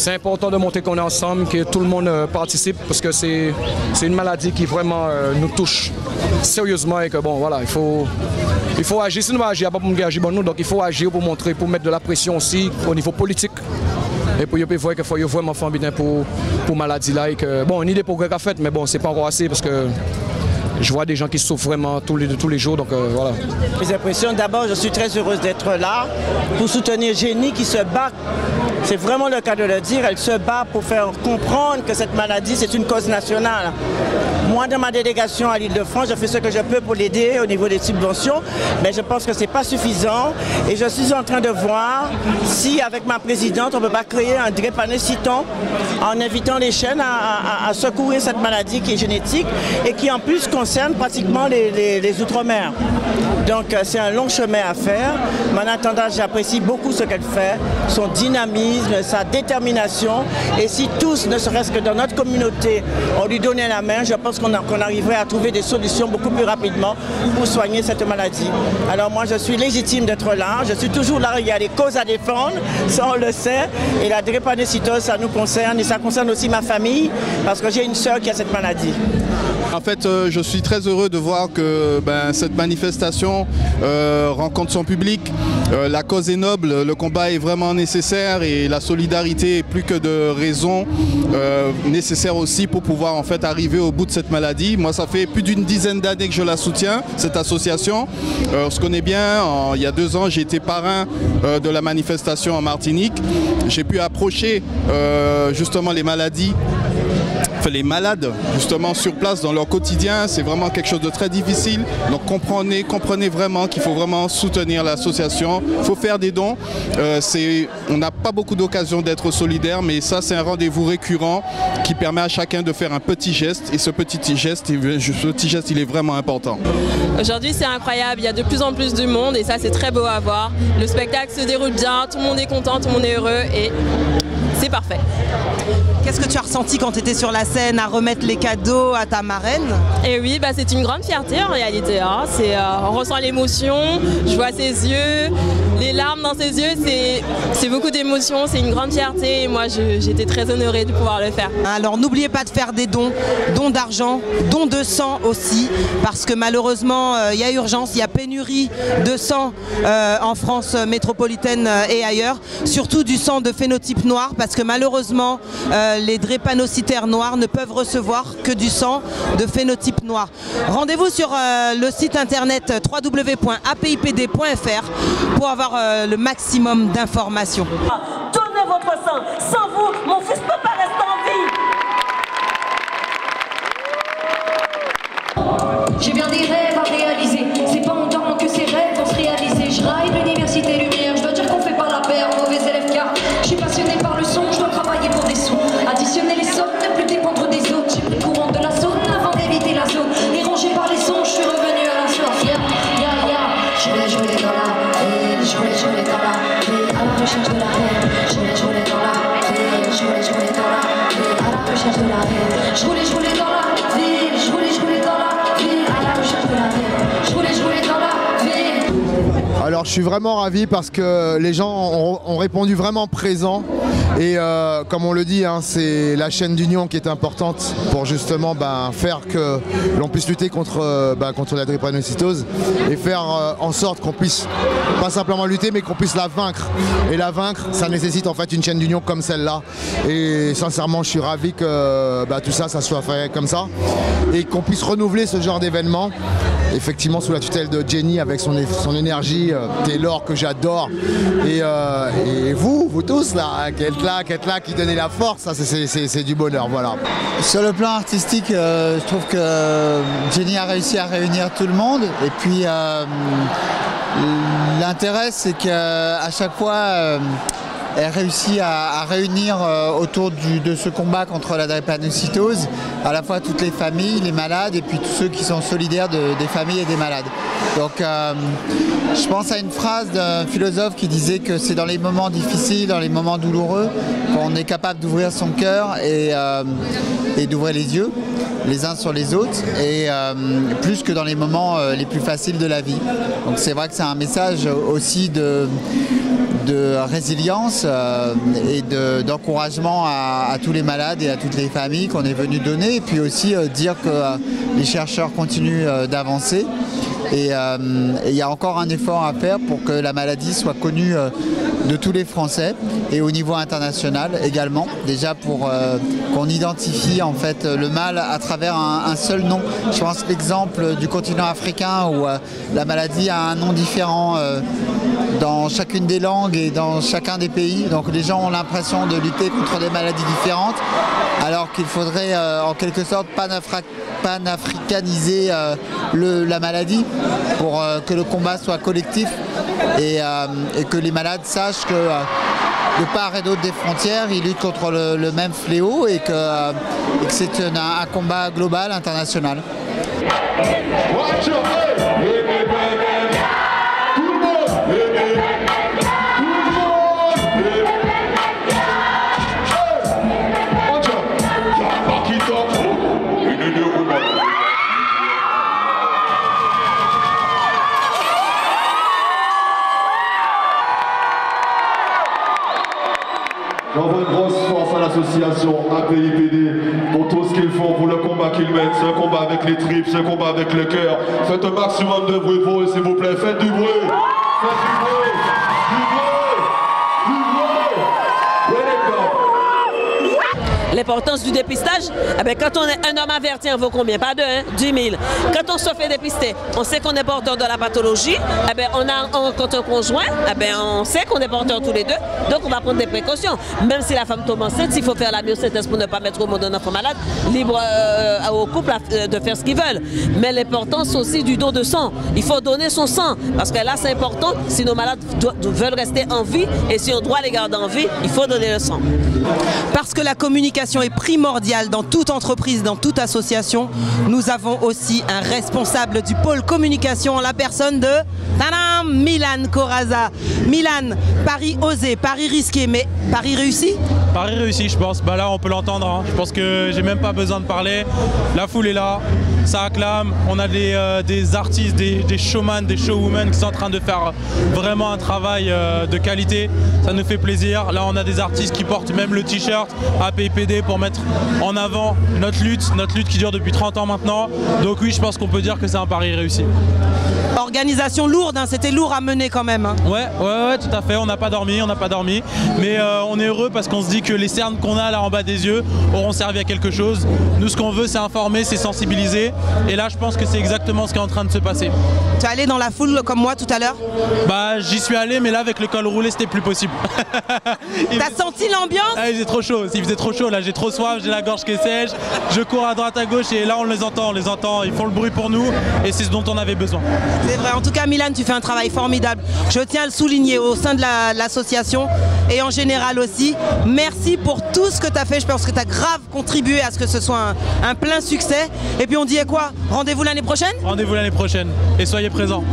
c'est important de montrer qu'on est ensemble, que tout le monde participe, parce que c'est une maladie qui vraiment nous touche sérieusement et que bon, voilà, il faut agir. Si nous agir, il n'y a pas pour nous agir, bon, nous, donc il faut agir pour montrer, pour mettre de la pression aussi au niveau politique. Et pour voir qu'il faut vraiment faire bien pour la maladie là. Et que, bon, une idée progrès qu'a fait, mais bon, c'est pas encore assez parce que je vois des gens qui souffrent vraiment tous les jours, donc voilà. Mes impressions, d'abord, je suis très heureuse d'être là pour soutenir Jenny qui se bat. C'est vraiment le cas de le dire, elle se bat pour faire comprendre que cette maladie, c'est une cause nationale. Moi, dans ma délégation à l'Île-de-France, je fais ce que je peux pour l'aider au niveau des subventions, mais je pense que ce n'est pas suffisant. Et je suis en train de voir si, avec ma présidente, on ne peut pas créer un drépanocyton en invitant les chaînes à secourir cette maladie qui est génétique et qui, en plus, concerne pratiquement les Outre-mer. Donc, c'est un long chemin à faire. Mais en attendant, j'apprécie beaucoup ce qu'elle fait, son dynamisme, sa détermination. Et si tous, ne serait-ce que dans notre communauté, on lui donnait la main, je pense qu'on arriverait à trouver des solutions beaucoup plus rapidement pour soigner cette maladie. Alors moi, je suis légitime d'être là. Je suis toujours là. Il y a des causes à défendre, ça on le sait. Et la drépanocytose, ça nous concerne et ça concerne aussi ma famille parce que j'ai une sœur qui a cette maladie. En fait, je suis très heureux de voir que cette manifestation rencontre son public. La cause est noble, le combat est vraiment nécessaire et la solidarité est plus que de raison nécessaire aussi pour pouvoir en fait arriver au bout de cette maladie. Moi, ça fait plus d'une dizaine d'années que je la soutiens, cette association. On se connaît bien. Il y a 2 ans, j'ai été parrain de la manifestation en Martinique. J'ai pu approcher justement les maladies. Les malades justement sur place dans leur quotidien, c'est vraiment quelque chose de très difficile. Donc comprenez vraiment qu'il faut vraiment soutenir l'association. Il faut faire des dons. On n'a pas beaucoup d'occasions d'être solidaire, mais ça c'est un rendez-vous récurrent qui permet à chacun de faire un petit geste. Et ce petit geste, il est vraiment important. Aujourd'hui c'est incroyable, il y a de plus en plus de monde et ça c'est très beau à voir. Le spectacle se déroule bien, tout le monde est content, tout le monde est heureux et c'est parfait. Qu'est-ce que tu as ressenti quand tu étais sur la scène à remettre les cadeaux à ta marraine? Et oui, c'est une grande fierté en réalité. Hein. On ressent l'émotion, je vois ses yeux, les larmes dans ses yeux, c'est beaucoup d'émotions, c'est une grande fierté et moi j'étais très honorée de pouvoir le faire. Alors n'oubliez pas de faire des dons d'argent, dons de sang aussi, parce que malheureusement il y a urgence, il y a pénurie de sang en France métropolitaine et ailleurs, surtout du sang de phénotype noir, parce que malheureusement les drépanocytaires noirs ne peuvent recevoir que du sang de phénotype noir. Rendez-vous sur le site internet www.apipd.fr pour avoir le maximum d'informations. Donnez votre sang, sans vous, mon fils ne peut pas rester en vie. J'ai bien des rêves à réaliser, c'est pas en dormant que ces rêves vont se réaliser. Je rêve l'université lumière, je dois dire qu'on fait pas la paire, mauvais élève car je suis passionné par le son, je dois travailler pour des sous. Additionner les sommes, ne plus dépendre des autres. J'ai pris le courant de la zone avant d'éviter la zone. Dérangé par les sons, je suis revenu à la source. Je voulais jouer dans la ville, je voulais jouer dans la ville, à la recherche de la ville. Je voulais jouer dans la ville, je voulais jouer dans la ville, à la recherche de la ville. Je voulais jouer dans la ville, je voulais jouer dans la ville, à la recherche de la ville. Je voulais jouer dans la ville. Alors je suis vraiment ravi parce que les gens ont répondu vraiment présent et comme on le dit, hein, c'est la chaîne d'union qui est importante pour justement faire que l'on puisse lutter contre la drépanocytose et faire en sorte qu'on puisse pas simplement lutter mais qu'on puisse la vaincre. Et la vaincre, ça nécessite en fait une chaîne d'union comme celle-là. Et sincèrement, je suis ravi que tout ça soit fait comme ça et qu'on puisse renouveler ce genre d'événement. Effectivement sous la tutelle de Jenny avec son énergie, Taylor que j'adore et vous tous là, qui êtes là, qui donnez la force, ça c'est du bonheur, voilà. Sur le plan artistique, je trouve que Jenny a réussi à réunir tout le monde et puis l'intérêt c'est qu'à chaque fois elle réussit à réunir autour de ce combat contre la drépanocytose à la fois toutes les familles, les malades et puis tous ceux qui sont solidaires des familles et des malades. Donc je pense à une phrase d'un philosophe qui disait que c'est dans les moments difficiles, dans les moments douloureux qu'on est capable d'ouvrir son cœur et d'ouvrir les yeux. les uns sur les autres et plus que dans les moments les plus faciles de la vie. Donc c'est vrai que c'est un message aussi de résilience et d'encouragement à tous les malades et à toutes les familles qu'on est venu donner, et puis aussi dire que les chercheurs continuent d'avancer. Et il y a encore un effort à faire pour que la maladie soit connue de tous les Français et au niveau international également, déjà pour qu'on identifie en fait le mal à travers un seul nom. Je pense l'exemple du continent africain où la maladie a un nom différent dans chacune des langues et dans chacun des pays. Donc les gens ont l'impression de lutter contre des maladies différentes, alors qu'il faudrait en quelque sorte panafricaniser la maladie pour que le combat soit collectif et que les malades sachent que de part et d'autre des frontières, ils luttent contre le même fléau et que c'est un combat global, international. J'envoie une grosse force à l'association APIPD pour tout ce qu'ils font, pour le combat qu'ils mènent. C'est un combat avec les tripes, c'est un combat avec le cœur. Faites un maximum de bruit pour eux, s'il vous plaît. Faites du bruit. Faites du bruit. Du bruit. Du bruit. L'importance du dépistage, eh bien, quand on est un homme averti, on vaut combien? Pas 2, 10 000. Quand on se fait dépister, on sait qu'on est porteur de la pathologie. Eh bien, on rencontre un conjoint, eh bien, on sait qu'on est porteur tous les deux. Donc on va prendre des précautions. Même si la femme tombe enceinte, s'il faut faire la myosynthèse pour ne pas mettre au monde un enfant malade, libre au couple de faire ce qu'ils veulent. Mais l'importance aussi du don de sang. Il faut donner son sang. Parce que là, c'est important. Si nos malades veulent rester en vie et si on doit les garder en vie, il faut donner le sang. Parce que la communication est primordiale dans toute entreprise, dans toute association, nous avons aussi un responsable du pôle communication en la personne de tadam, Milan Corazza. Milan, pari osé, pari risqué, mais pari réussi? Pari réussi, je pense. Bah là, on peut l'entendre. Hein. Je pense que j'ai même pas besoin de parler. La foule est là, ça acclame. On a des artistes, des showman, des showwomen qui sont en train de faire vraiment un travail de qualité. Ça nous fait plaisir. Là, on a des artistes qui portent même le t-shirt APIPD pour mettre en avant notre lutte qui dure depuis 30 ans maintenant. Donc oui, je pense qu'on peut dire que c'est un pari réussi. Organisation lourde, hein, c'était lourd à mener quand même. Hein. Ouais, tout à fait, on n'a pas dormi. Mais on est heureux parce qu'on se dit que les cernes qu'on a là en bas des yeux auront servi à quelque chose. Nous, ce qu'on veut, c'est informer, c'est sensibiliser. Et là, je pense que c'est exactement ce qui est en train de se passer. Tu es allé dans la foule comme moi tout à l'heure? Bah, j'y suis allé, mais là, avec le col roulé, c'était plus possible. T'as senti l'ambiance? Ah, il faisait trop chaud, là, j'ai trop soif, j'ai la gorge qui est sèche, je cours à droite à gauche et là, on les entend, ils font le bruit pour nous et c'est ce dont on avait besoin. C'est vrai, en tout cas Milan, tu fais un travail formidable. Je tiens à le souligner au sein de l'association et en général aussi. Merci pour tout ce que tu as fait, je pense que tu as grave contribué à ce que ce soit un plein succès. Et puis on dit quoi? Rendez-vous l'année prochaine? Rendez-vous l'année prochaine et soyez présents.